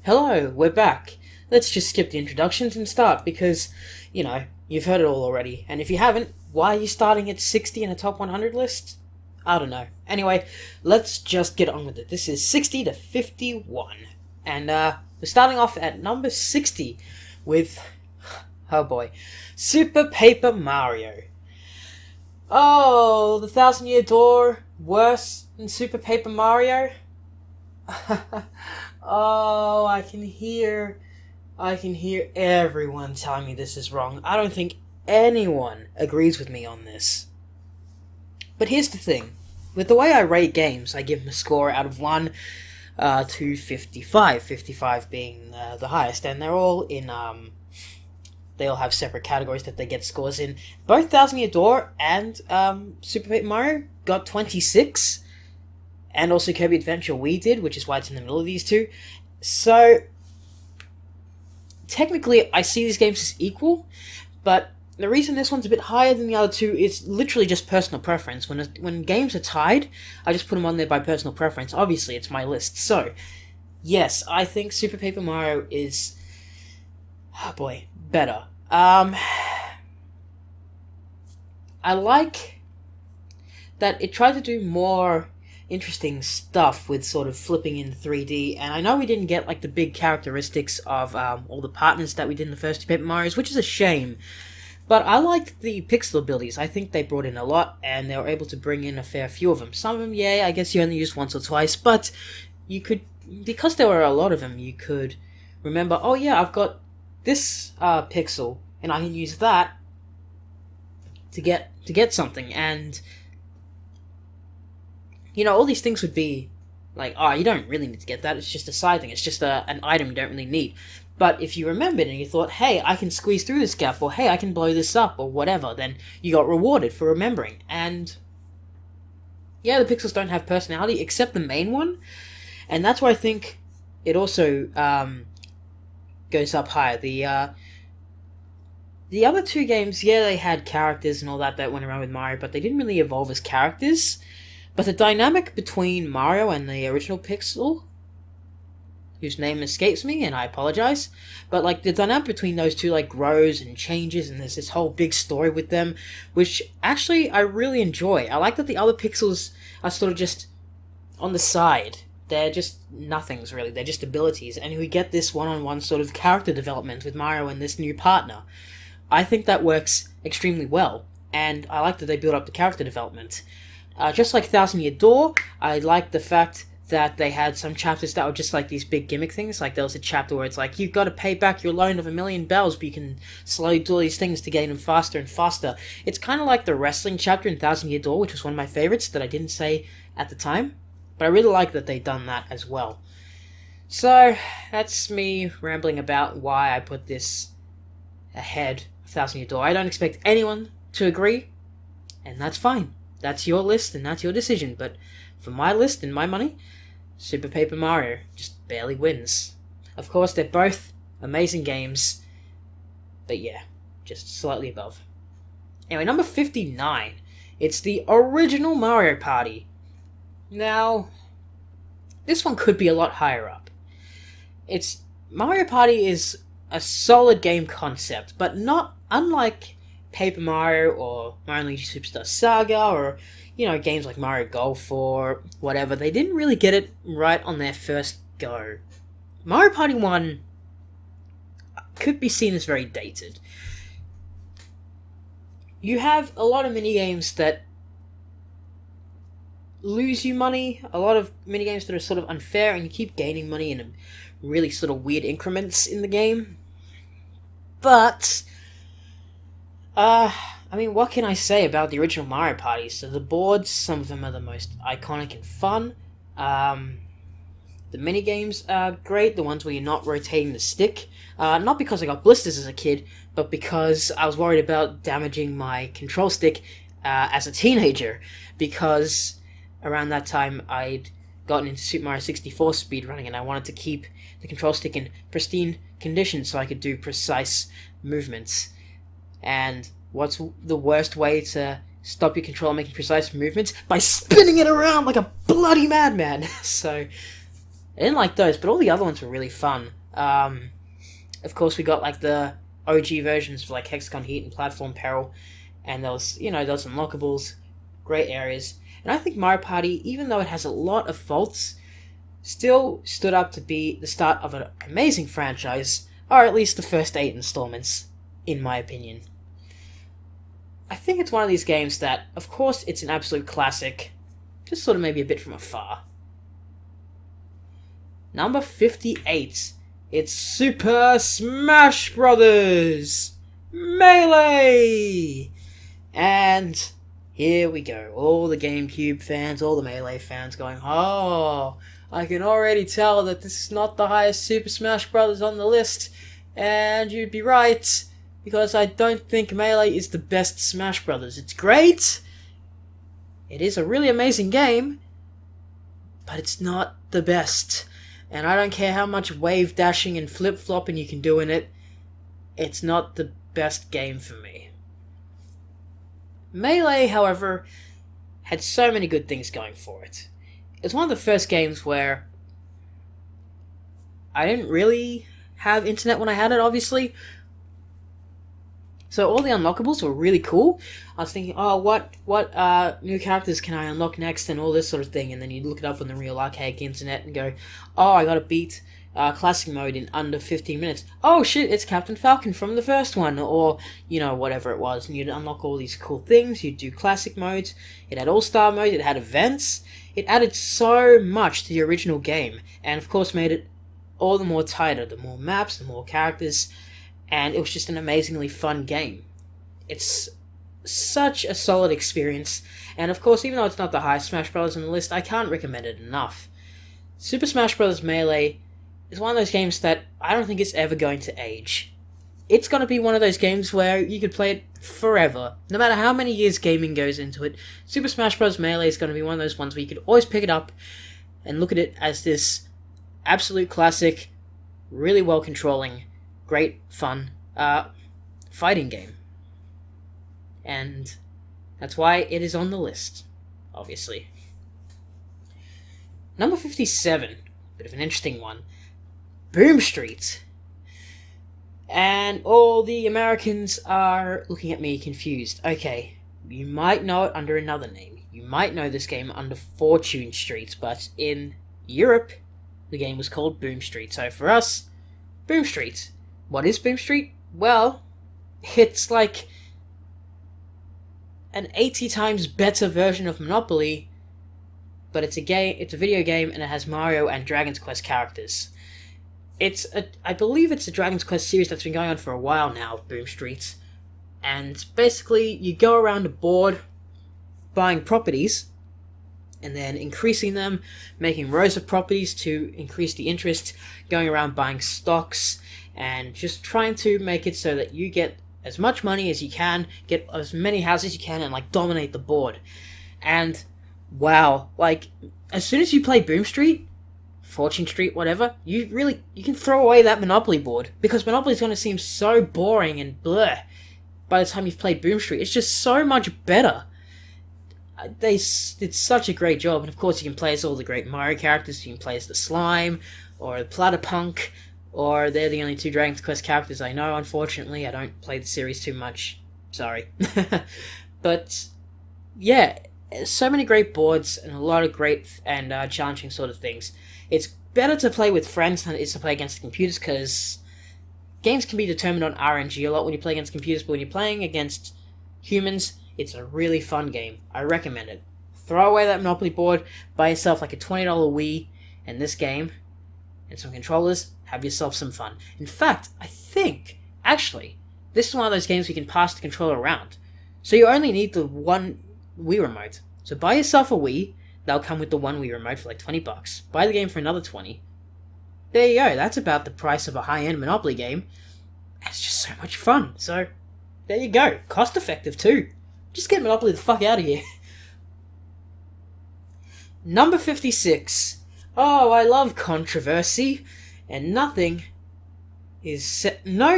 Hello, we're back. Let's just skip the introductions and start because, you've heard it all already. And if you haven't, why are you starting at 60 in a top 100 list? I don't know. Anyway, let's just get on with it. This is 60 to 51. And we're starting off at number 60 with, oh boy, Super Paper Mario. Oh, the Thousand Year Door worse than Super Paper Mario? Oh, I can hear everyone telling me this is wrong. I don't think anyone agrees with me on this. But here's the thing. With the way I rate games, I give them a score out of 1 to 55. 55 being the highest, and they're all in, they all have separate categories that they get scores in. Both Thousand Year Door and Super Paper Mario got 26. And also Kirby Adventure Wii did, which is why it's in the middle of these two. So, technically, I see these games as equal, but the reason this one's a bit higher than the other two is literally just personal preference. When games are tied, I just put them on there by personal preference. Obviously, it's my list. So, yes, I think Super Paper Mario is, oh boy, better. I like that it tried to do more interesting stuff with sort of flipping in 3D, and I know we didn't get like the big characteristics of all the partners that we did in the first two Paper Marios, which is a shame, but I liked the pixel abilities. I think they brought in a lot, and they were able to bring in a fair few of them. Some of them, yeah, I guess you only used once or twice, but you could, because there were a lot of them, you could remember, oh yeah, I've got this pixel, and I can use that to get something, and all these things would be like, oh, you don't really need to get that, it's just a side thing, it's just an item you don't really need. But if you remembered and you thought, hey, I can squeeze through this gap, or hey, I can blow this up, or whatever, then you got rewarded for remembering. And yeah, the pixels don't have personality, except the main one, and that's why I think it also goes up higher. The other two games, yeah, they had characters and all that went around with Mario, but they didn't really evolve as characters. But the dynamic between Mario and the original Pixel, whose name escapes me, and I apologize, but like the dynamic between those two like grows and changes, and there's this whole big story with them, which actually I really enjoy. I like that the other Pixels are sort of just on the side. They're just nothings really, they're just abilities, and we get this one-on-one sort of character development with Mario and this new partner. I think that works extremely well, and I like that they build up the character development. Just like Thousand Year Door, I like the fact that they had some chapters that were just like these big gimmick things. Like there was a chapter where it's like, you've got to pay back your loan of 1,000,000 bells, but you can slowly do all these things to gain them faster and faster. It's kind of like the wrestling chapter in Thousand Year Door, which was one of my favorites that I didn't say at the time. But I really like that they've done that as well. So, that's me rambling about why I put this ahead of Thousand Year Door. I don't expect anyone to agree, and that's fine. That's your list, and that's your decision, but for my list and my money, Super Paper Mario just barely wins. Of course, they're both amazing games, but yeah, just slightly above. Anyway, number 59, it's the original Mario Party. Now, this one could be a lot higher up. Mario Party is a solid game concept, but not unlike Paper Mario or Mario & Luigi Superstar Saga or, games like Mario Golf or whatever. They didn't really get it right on their first go. Mario Party 1 could be seen as very dated. You have a lot of minigames that lose you money, a lot of minigames that are sort of unfair, and you keep gaining money in really sort of weird increments in the game. But what can I say about the original Mario Party? So the boards, some of them are the most iconic and fun. The minigames are great, the ones where you're not rotating the stick. Not because I got blisters as a kid, but because I was worried about damaging my control stick as a teenager, because around that time I'd gotten into Super Mario 64 speedrunning, and I wanted to keep the control stick in pristine condition so I could do precise movements. And what's the worst way to stop your controller making precise movements? By spinning it around like a bloody madman! So, I didn't like those, but all the other ones were really fun. Of course, we got like the OG versions for like Hexagon Heat and Platform Peril, and those unlockables, great areas. And I think Mario Party, even though it has a lot of faults, still stood up to be the start of an amazing franchise, or at least the first 8 installments, in my opinion. I think it's one of these games that, of course, it's an absolute classic, just sort of maybe a bit from afar. Number 58. It's Super Smash Brothers Melee! And here we go. All the GameCube fans, all the Melee fans going, oh, I can already tell that this is not the highest Super Smash Brothers on the list. And you'd be right, because I don't think Melee is the best Smash Brothers. It's great. It is a really amazing game, but it's not the best. And I don't care how much wave dashing and flip-flopping you can do in it, it's not the best game for me. Melee, however, had so many good things going for it. It's one of the first games where I didn't really have internet when I had it, obviously. So all the unlockables were really cool. I was thinking, oh, what new characters can I unlock next and all this sort of thing. And then you'd look it up on the real archaic internet and go, oh, I gotta beat classic mode in under 15 minutes. Oh shit, it's Captain Falcon from the first one. Or, whatever it was. And you'd unlock all these cool things. You'd do classic modes. It had all-star mode. It had events. It added so much to the original game. And of course made it all the more tighter. The more maps, the more characters. And it was just an amazingly fun game. It's such a solid experience, and of course, even though it's not the highest Smash Bros. On the list, I can't recommend it enough. Super Smash Bros. Melee is one of those games that I don't think it's ever going to age. It's going to be one of those games where you could play it forever. No matter how many years gaming goes into it, Super Smash Bros. Melee is going to be one of those ones where you could always pick it up and look at it as this absolute classic, really well controlling, great fun fighting game. And that's why it is on the list, obviously. Number 57, bit of an interesting one, Boom Street. And all the Americans are looking at me confused. Okay, you might know it under another name. You might know this game under Fortune Street, but in Europe, the game was called Boom Street. So for us, Boom Street. What is Boom Street? Well, it's like an 80 times better version of Monopoly, but it's a video game, and it has Mario and Dragon's Quest characters. I believe it's a Dragon's Quest series that's been going on for a while now, Boom Street. And basically, you go around a board buying properties, and then increasing them, making rows of properties to increase the interest, going around buying stocks, and just trying to make it so that you get as much money as you can, get as many houses as you can, and dominate the board. And wow, as soon as you play Boom Street, Fortune Street, whatever, you can throw away that Monopoly board, because Monopoly's going to seem so boring and bleh by the time you've played Boom Street. It's just so much better. They did such a great job, and of course you can play as all the great Mario characters. You can play as the Slime, or the Platypunk, or they're the only two Dragon's Quest characters I know, unfortunately. I don't play the series too much. Sorry. But, yeah, so many great boards, and a lot of great and challenging sort of things. It's better to play with friends than it is to play against computers, because games can be determined on RNG a lot when you play against computers, but when you're playing against humans, it's a really fun game. I recommend it. Throw away that Monopoly board, buy yourself a $20 Wii and this game, and some controllers, have yourself some fun. In fact, I think, actually, this is one of those games where you can pass the controller around. So you only need the one Wii remote. So buy yourself a Wii, that'll come with the one Wii remote for $20. Buy the game for another $20. There you go, that's about the price of a high-end Monopoly game. It's just so much fun. So, there you go. Cost effective too. Just get Monopoly the fuck out of here. Number 56. Oh, I love controversy. And no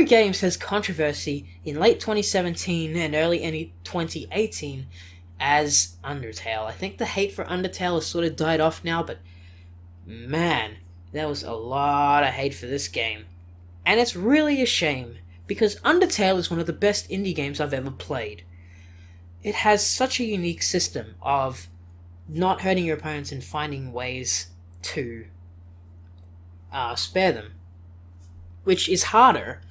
game says controversy in late 2017 and early 2018 as Undertale. I think the hate for Undertale has sort of died off now, but man, there was a lot of hate for this game. And it's really a shame, because Undertale is one of the best indie games I've ever played. It has such a unique system of not hurting your opponents and finding ways to spare them, which is harder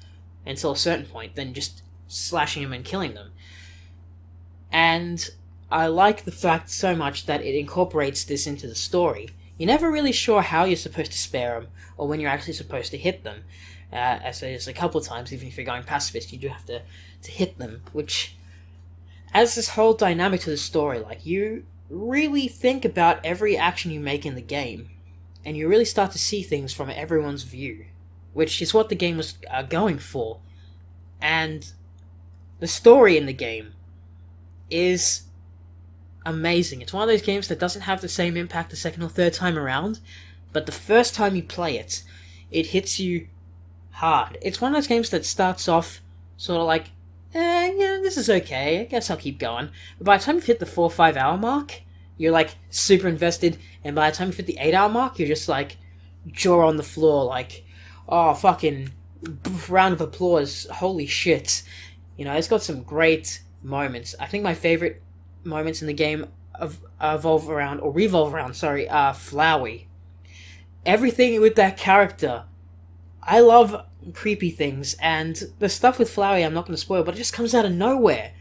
until a certain point than just slashing them and killing them. And I like the fact so much that it incorporates this into the story. You're never really sure how you're supposed to spare them, or when you're actually supposed to hit them. As there's a couple of times, even if you're going pacifist, you do have to hit them, which adds this whole dynamic to the story. Like, you really think about every action you make in the game, and you really start to see things from everyone's view, which is what the game was going for. And the story in the game is amazing. It's one of those games that doesn't have the same impact the second or third time around, but the first time you play it, it hits you hard. It's one of those games that starts off sort of like, yeah, this is okay, I guess I'll keep going. But by the time you've hit the 4 or 5 hour mark, you're like super invested, and by the time you hit the 8 hour mark, you're just like jaw on the floor, like, oh, fucking round of applause, holy shit. You know, it's got some great moments. I think my favorite moments in the game revolve around Flowey. Everything with that character. I love creepy things, and the stuff with Flowey I'm not going to spoil, but it just comes out of nowhere,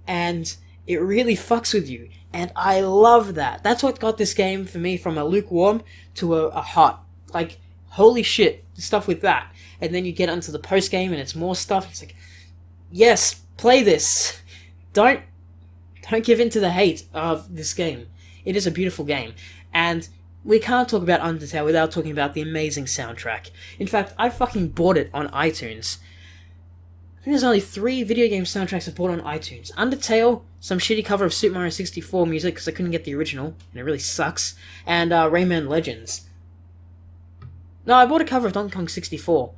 and it really fucks with you, and I love that. That's what got this game for me from a lukewarm to a hot. Like, holy shit, the stuff with that. And then you get onto the post game and it's more stuff. It's like, yes, play this. Don't give in to the hate of this game. It is a beautiful game, and we can't talk about Undertale without talking about the amazing soundtrack. In fact, I fucking bought it on iTunes. I think there's only 3 video game soundtracks I bought on iTunes. Undertale, some shitty cover of Super Mario 64 music because I couldn't get the original, and it really sucks, and Rayman Legends. No, I bought a cover of Donkey Kong 64,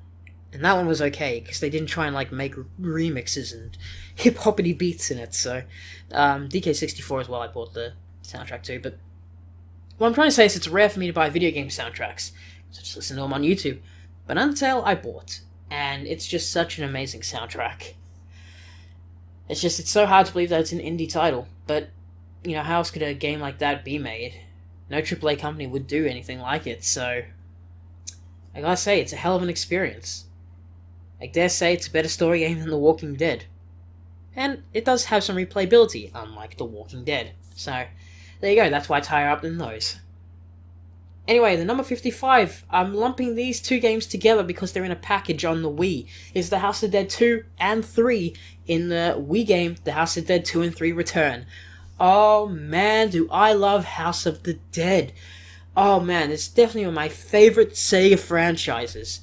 and that one was okay, because they didn't try and like make remixes and hip-hoppity beats in it, so DK64 as well I bought the soundtrack too, but what I'm trying to say is it's rare for me to buy video game soundtracks, so just listen to them on YouTube. But Undertale I bought, and it's just such an amazing soundtrack. It's so hard to believe that it's an indie title, but, you know, how else could a game like that be made? No AAA company would do anything like it, so I gotta say, it's a hell of an experience. I dare say it's a better story game than The Walking Dead. And it does have some replayability, unlike The Walking Dead, so there you go, that's why it's higher up than those. Anyway, the number 55, I'm lumping these 2 games together because they're in a package on the Wii. It's The House of Dead 2 and 3 in the Wii game, The House of Dead 2 and 3 Return. Oh man, do I love House of the Dead. Oh man, it's definitely one of my favorite Sega franchises.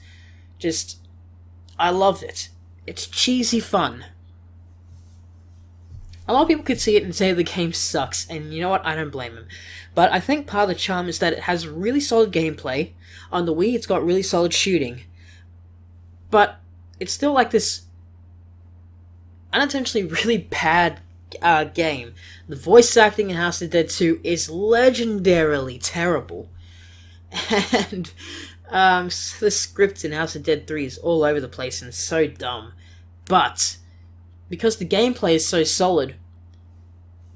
I loved it. It's cheesy fun. A lot of people could see it and say the game sucks, and you know what, I don't blame them. But I think part of the charm is that it has really solid gameplay. On the Wii, it's got really solid shooting. But it's still like this unintentionally really bad game. The voice acting in House of Dead 2 is legendarily terrible. And the script in House of Dead 3 is all over the place and so dumb. But because the gameplay is so solid,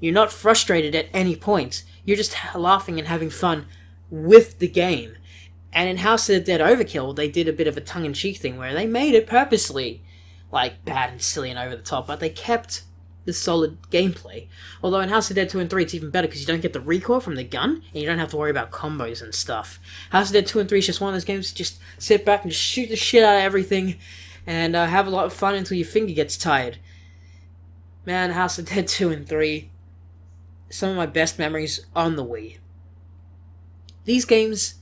you're not frustrated at any point. You're just laughing and having fun with the game. And in House of the Dead Overkill, they did a bit of a tongue-in-cheek thing where they made it purposely, like, bad and silly and over the top, but they kept the solid gameplay. Although in House of Dead 2 and 3 it's even better because you don't get the recoil from the gun, and you don't have to worry about combos and stuff. House of Dead 2 and 3 is just one of those games that just sit back and just shoot the shit out of everything, and have a lot of fun until your finger gets tired. Man, House of Dead 2 and 3, some of my best memories on the Wii. These games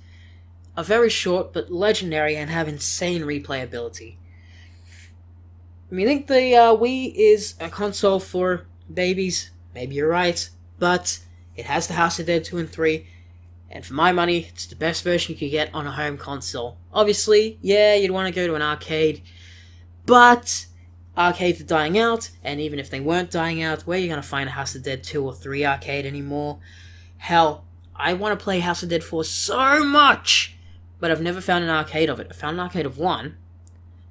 are very short but legendary and have insane replayability. I mean, you think the Wii is a console for babies? Maybe you're right, but it has the House of Dead 2 and 3, and for my money, it's the best version you could get on a home console. Obviously, yeah, you'd want to go to an arcade, but arcades are dying out, and even if they weren't dying out, where are you going to find a House of Dead 2 or 3 arcade anymore? Hell, I want to play House of Dead 4 so much, but I've never found an arcade of it. I found an arcade of 1,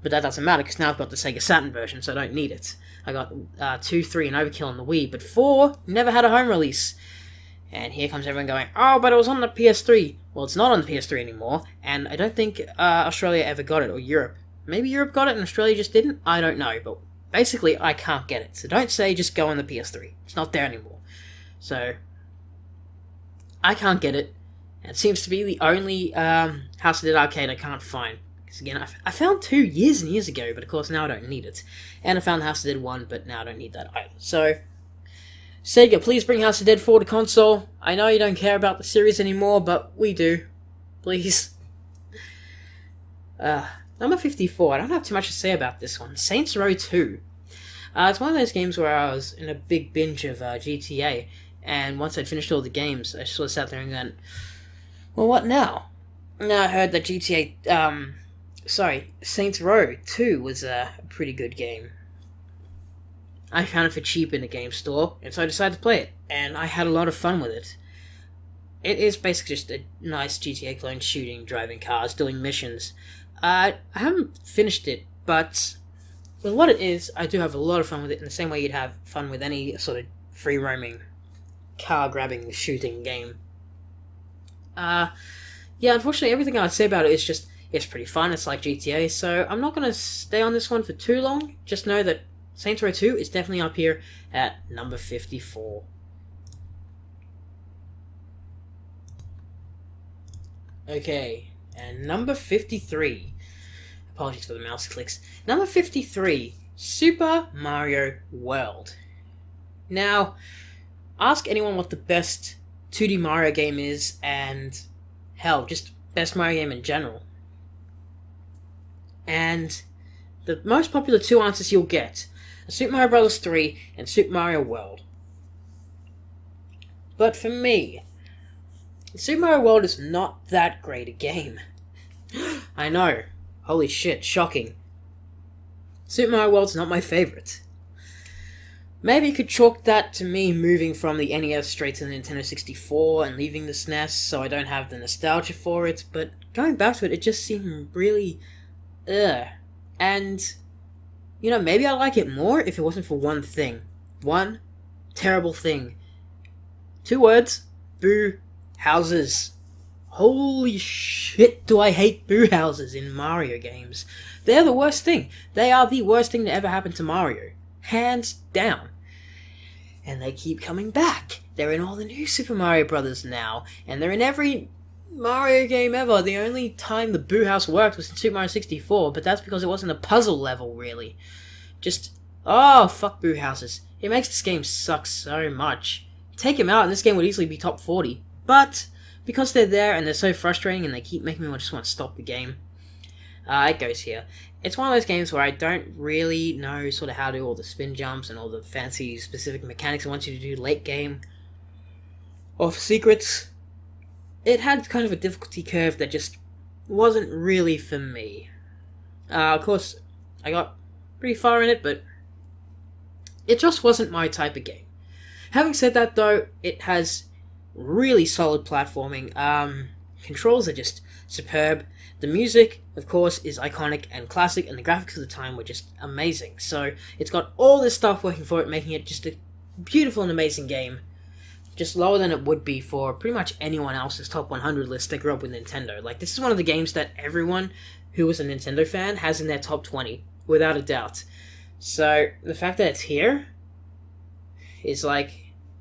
but that doesn't matter because now I've got the Sega Saturn version, so I don't need it. I got 2, 3, and Overkill on the Wii, but 4 never had a home release. And here comes everyone going, oh, but it was on the PS3. Well, it's not on the PS3 anymore, and I don't think Australia ever got it, or Europe. Maybe Europe got it and Australia just didn't? I don't know, but basically I can't get it. So don't say just go on the PS3. It's not there anymore. So, I can't get it. It seems to be the only House of Dead arcade I can't find. Because again, I found 2 years and years ago, but of course now I don't need it. And I found House of Dead 1, but now I don't need that either. So, Sega, please bring House of Dead 4 to console. I know you don't care about the series anymore, but we do. Please. Number 54. I don't have too much to say about this one. Saints Row 2. It's one of those games where I was in a big binge of GTA, and once I'd finished all the games, I sort of sat there and went, well, what now? Now I heard that Saints Row 2 was a pretty good game. I found it for cheap in a game store, and so I decided to play it, and I had a lot of fun with it. It is basically just a nice GTA clone shooting, driving cars, doing missions. I haven't finished it, but with what it is, I do have a lot of fun with it in the same way you'd have fun with any sort of free-roaming, car-grabbing, shooting game. Yeah, unfortunately, everything I'd say about it is just, it's pretty fun, it's like GTA, so I'm not going to stay on this one for too long. Just know that Saints Row 2 is definitely up here at number 54. Okay, and number 53. Apologies for the mouse clicks. Number 53, Super Mario World. Now, ask anyone what the best 2D Mario game is, and hell, just best Mario game in general. And the most popular 2 answers you'll get are Super Mario Bros. 3 and Super Mario World. But for me, Super Mario World is not that great a game. I know. Holy shit, shocking. Super Mario World's not my favourite. Maybe you could chalk that to me moving from the NES straight to the Nintendo 64 and leaving the SNES, so I don't have the nostalgia for it, but going back to it, it just seemed really... And, you know, maybe I'd like it more if it wasn't for one thing. One terrible thing. 2 words. Boo houses. Holy shit, do I hate boo houses in Mario games. They're the worst thing. They are the worst thing to ever happen to Mario. Hands down. And they keep coming back. They're in all the new Super Mario Brothers now, and they're in every Mario game ever. The only time the boo house worked was in Super Mario 64, but that's because it wasn't a puzzle level, really. Just, oh, fuck boo houses. It makes this game suck so much. Take them out and this game would easily be top 40, but because they're there and they're so frustrating and they keep making me just want to stop the game, it goes here. It's one of those games where I don't really know sort of how to do all the spin jumps and all the fancy specific mechanics I want you to do late game. Or for secrets, it had kind of a difficulty curve that just wasn't really for me. Of course, I got pretty far in it, but it just wasn't my type of game. Having said that, though, it has really solid platforming. Controls are just superb. The music, of course, is iconic and classic, and the graphics of the time were just amazing. So it's got all this stuff working for it, making it just a beautiful and amazing game. Just lower than it would be for pretty much anyone else's top 100 list that grew up with Nintendo. Like, this is one of the games that everyone who was a Nintendo fan has in their top 20, without a doubt. So the fact that it's here is like,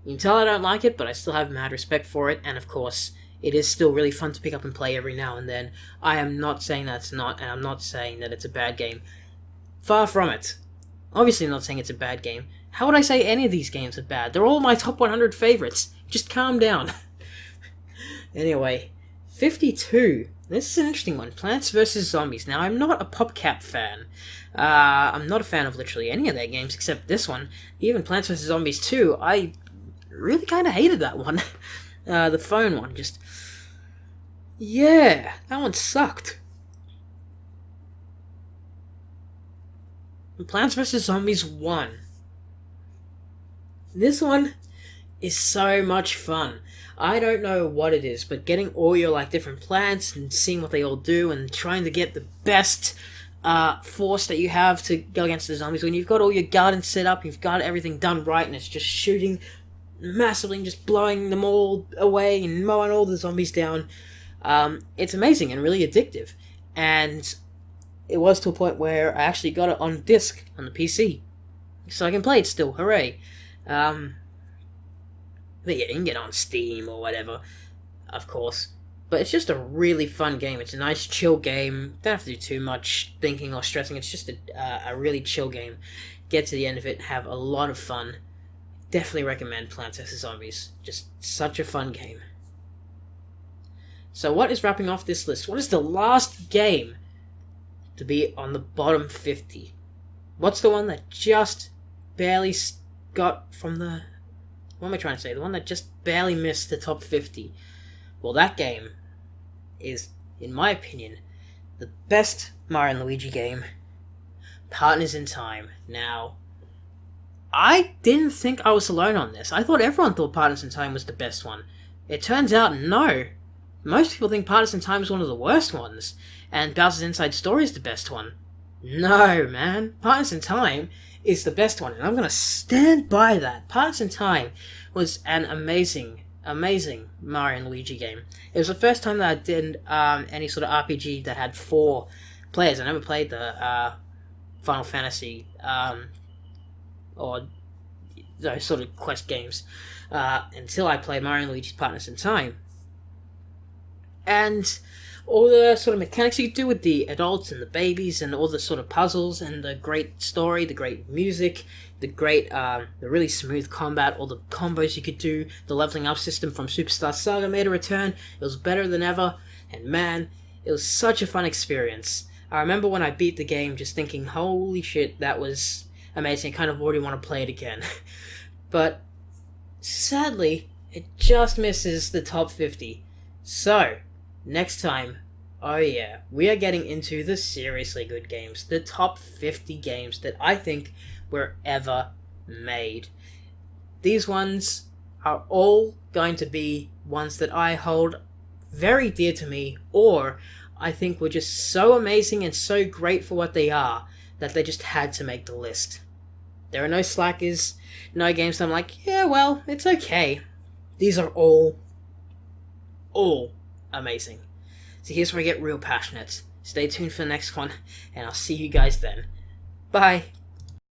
you can tell I don't like it, but I still have mad respect for it, and of course, it is still really fun to pick up and play every now and then. I am not saying that it's not, and I'm not saying that it's a bad game. Far from it. Obviously I'm not saying it's a bad game. How would I say any of these games are bad? They're all my top 100 favorites. Just calm down. Anyway, 52. This is an interesting one. Plants vs. Zombies. Now, I'm not a PopCap fan. I'm not a fan of literally any of their games except this one. Even Plants vs. Zombies 2, I really kind of hated that one. The phone one, just... Yeah, that one sucked. Plants vs. Zombies 1. This one is so much fun. I don't know what it is, but getting all your like different plants and seeing what they all do and trying to get the best force that you have to go against the zombies. When you've got all your gardens set up, you've got everything done right, and it's just shooting massively and just blowing them all away and mowing all the zombies down. It's amazing and really addictive. And it was to a point where I actually got it on disc on the PC. So I can play it still, hooray. But yeah, you can get it on Steam or whatever, of course. But it's just a really fun game. It's a nice, chill game. Don't have to do too much thinking or stressing. It's just a really chill game. Get to the end of it, have a lot of fun. Definitely recommend Plants vs. Zombies. Just such a fun game. So what is wrapping off this list? What is the last game to be on the bottom 50? What's the one that just barely got from the... What am I trying to say? The one that just barely missed the top 50. Well, that game is, in my opinion, the best Mario and Luigi game, Partners in Time. Now, I didn't think I was alone on this. I thought everyone thought Partners in Time was the best one. It turns out, no. Most people think Partners in Time is one of the worst ones, and Bowser's Inside Story is the best one. No, man. Partners in Time is the best one, and I'm going to stand by that. Partners in Time was an amazing Mario and Luigi game. It was the first time that I did any sort of RPG that had 4 players. I never played the Final Fantasy or those sort of quest games until I played Mario and Luigi's Partners in Time. And all the sort of mechanics you could do with the adults and the babies and all the sort of puzzles and the great story, the great music, the great, the really smooth combat, all the combos you could do, the leveling up system from Superstar Saga made a return. It was better than ever, and man, it was such a fun experience. I remember when I beat the game just thinking, holy shit, that was amazing. I kind of already want to play it again. But sadly, it just misses the top 50. So, next time, oh yeah, we are getting into the seriously good games. The top 50 games that I think were ever made. These ones are all going to be ones that I hold very dear to me, or I think were just so amazing and so great for what they are, that they just had to make the list. There are no slackers, no games that I'm like, yeah, well, it's okay. These are all amazing. So here's where I get real passionate. Stay tuned for the next one, and I'll see you guys then. Bye.